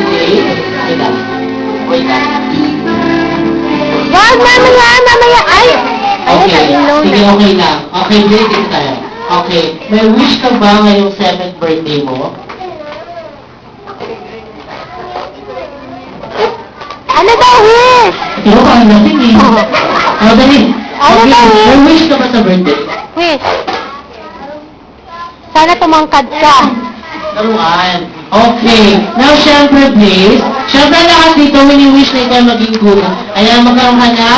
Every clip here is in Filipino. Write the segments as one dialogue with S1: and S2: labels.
S1: birthday. Wait lang. Wait lang.
S2: Wag, mamaya. Ay! Ayun,
S1: Okay.
S2: nailaw
S1: Sige,
S2: na.
S1: okay lang. Okay, dito tayo. Okay. May wish ka ba ngayong 7th birthday mo?
S2: Ano daw, wish?
S1: Ikaw ka ang lasing eh. Dali.
S2: Ano
S1: Okay,
S2: ba, wish?
S1: may wish ka ba sa birthday?
S2: Wish. Sana tumangkad ka.
S1: Naruan. Okay. Now, syempre, please. Syempre, lahat dito, wini-wish na ikaw maging good. Ayan, magkaroon ka na.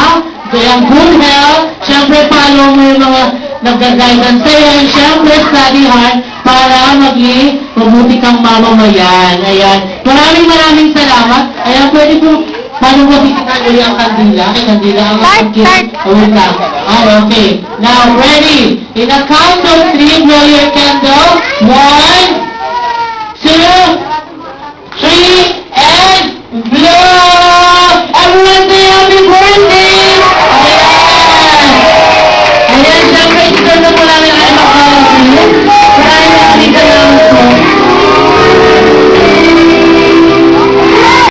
S1: Kaya, good health. Syempre, follow mo yung mga nag-guidance sa'yo. And syempre, study hard para maging mabuti kang mamamayan. Ayan. Maraming salamat. Ayan, pwede po, paano mo titikan uli ang kandila? Kay kandila ang
S2: Start.
S1: Wait lang. Okay. Now, ready. In a count of 3, blow your candle. 1, 2,